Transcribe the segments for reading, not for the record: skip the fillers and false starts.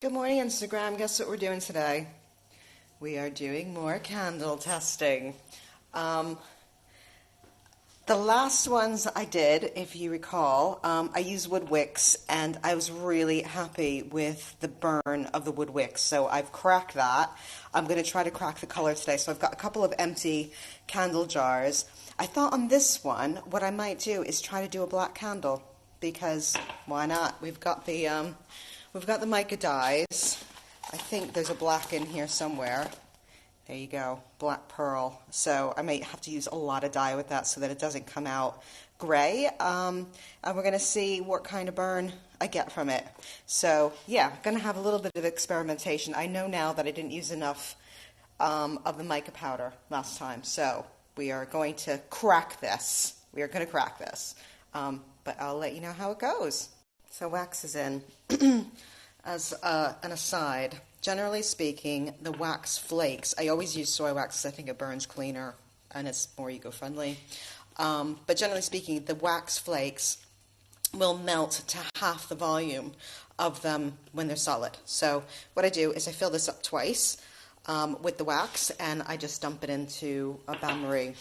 Good morning, Instagram. Guess what we're doing today? We are doing more candle testing. Um, the last ones I did, if you recall, I used wood wicks, and I was really happy with the burn of the wood wicks. So I've cracked that. I'm going to try to crack the color today. So I've got a couple of empty candle jars. I thought on this one, what I might do is try to do a black candle, because why not? We've got the mica dyes. I think there's a black in here somewhere. There you go, black pearl. So I might have to use a lot of dye with that so that it doesn't come out gray. And we're going to see what kind of burn I get from it. So yeah, going to have a little bit of experimentation. I know now that I didn't use enough of the mica powder last time. So we are going to crack this. We are going to crack this. But I'll let you know how it goes. So wax is in. As an aside, generally speaking, the wax flakes, I always use soy wax because I think it burns cleaner and it's more eco-friendly. But generally speaking, the wax flakes will melt to half the volume of them when they're solid. So what I do is I fill this up twice with the wax, and I just dump it into a bain-marie.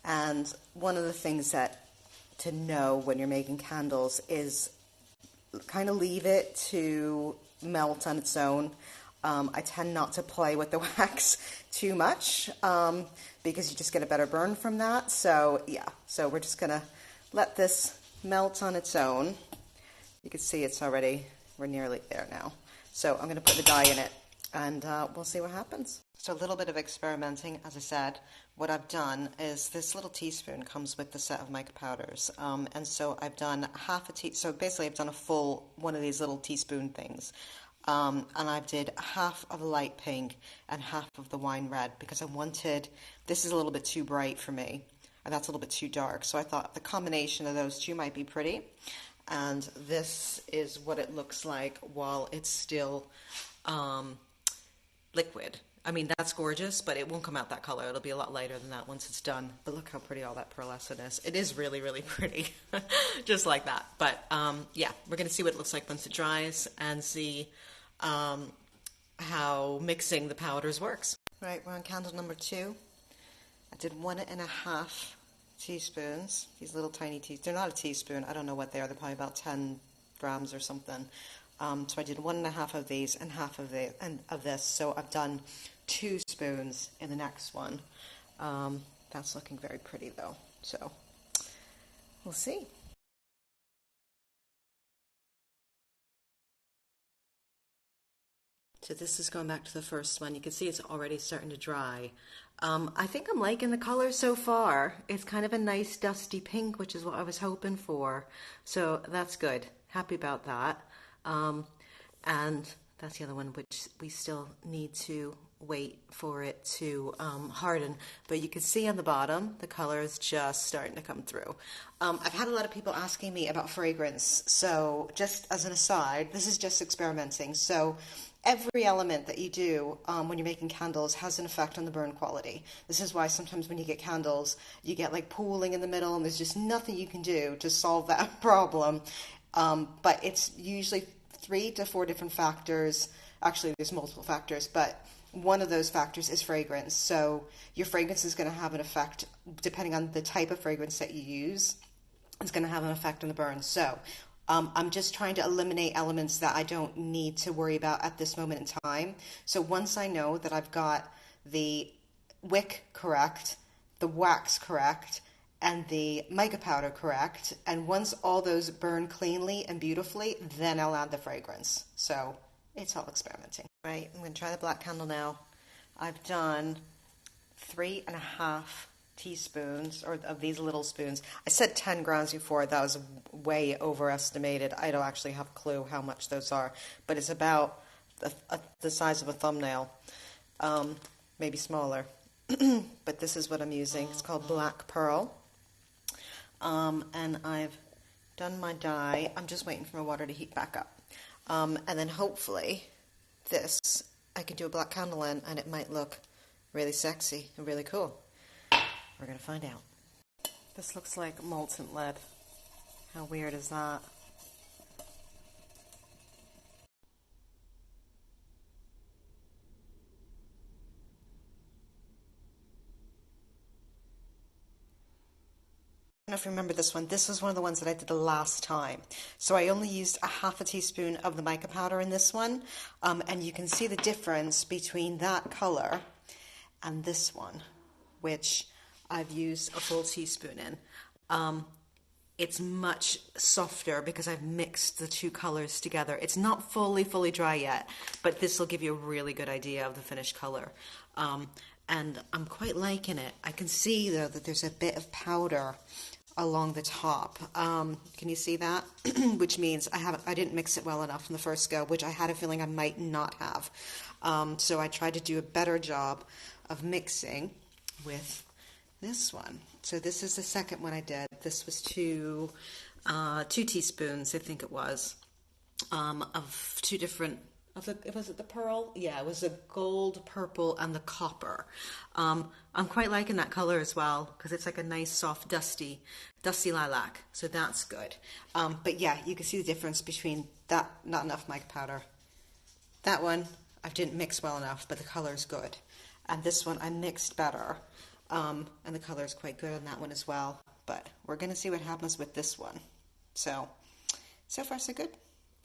And one of the things to know when you're making candles is kind of leave it to melt on its own. I tend not to play with the wax too much because you just get a better burn from that. So yeah, so we're just gonna let this melt on its own. You can see we're nearly there now. So I'm gonna put the dye in it, and we'll see what happens. So a little bit of experimenting, as I said. What I've done is this little teaspoon comes with the set of mica powders. And so I've done so basically I've done a full one of these little teaspoon things. And I did half of the light pink and half of the wine red because this is a little bit too bright for me, and that's a little bit too dark. So I thought the combination of those two might be pretty. And this is what it looks like while it's still liquid. I mean, that's gorgeous, but it won't come out that color. It'll be a lot lighter than that once it's done. But look how pretty all that pearlescent is. It is really, really pretty, just like that. But yeah, we're going to see what it looks like once it dries and see how mixing the powders works. Right, we're on candle number 2. I did 1.5 teaspoons. These little tiny teaspoons. They're not a teaspoon. I don't know what they are. They're probably about 10 grams or something. So I did 1.5 of these and half of this. So I've done 2 spoons in the next one. That's looking very pretty though. So we'll see. So this is going back to the first one. You can see it's already starting to dry. I think I'm liking the color so far. It's kind of a nice dusty pink, which is what I was hoping for. So that's good. Happy about that. And that's the other one, which we still need to wait for it to harden. But you can see on the bottom, the color is just starting to come through. I've had a lot of people asking me about fragrance. So just as an aside, this is just experimenting. So every element that you do when you're making candles has an effect on the burn quality. This is why sometimes when you get candles, you get like pooling in the middle, and there's just nothing you can do to solve that problem. But it's usually 3 to 4 different factors. Actually, there's multiple factors, but one of those factors is fragrance. So your fragrance is going to have an effect, depending on the type of fragrance that you use, it's going to have an effect on the burn. So I'm just trying to eliminate elements that I don't need to worry about at this moment in time. So once I know that I've got the wick correct, the wax correct, and the mica powder correct, and once all those burn cleanly and beautifully, then I'll add the fragrance. So it's all experimenting. Right, I'm going to try the black candle now. I've done 3.5 teaspoons of these little spoons. I said 10 grams before. That was way overestimated. I don't actually have a clue how much those are, but it's about the size of a thumbnail, maybe smaller. But this is what I'm using. It's called Black Pearl. And I've done my dye. I'm just waiting for my water to heat back up. And then hopefully I can do a black candle in, and it might look really sexy and really cool. We're going to find out. This looks like molten lead. How weird is that? know if you remember this one. This was one of the ones that I did the last time. So I only used a half a teaspoon of the mica powder in this one. And you can see the difference between that color and this one, which I've used a full teaspoon in. It's much softer because I've mixed the two colors together. It's not fully dry yet, but this will give you a really good idea of the finished color. And I'm quite liking it. I can see though that there's a bit of powder along the top. Can you see that? Which means I didn't mix it well enough in the first go, which I had a feeling I might not have. So I tried to do a better job of mixing with this one. So this is the second one I did. This was two teaspoons, I think it was, of two different. Was it the pearl? Yeah, it was the gold, purple, and the copper. I'm quite liking that color as well because it's like a nice, soft, dusty lilac. So that's good. But yeah, you can see the difference between that, not enough mica powder. That one, I didn't mix well enough, but the color is good. And this one, I mixed better. And the color is quite good on that one as well. But we're going to see what happens with this one. So far so good.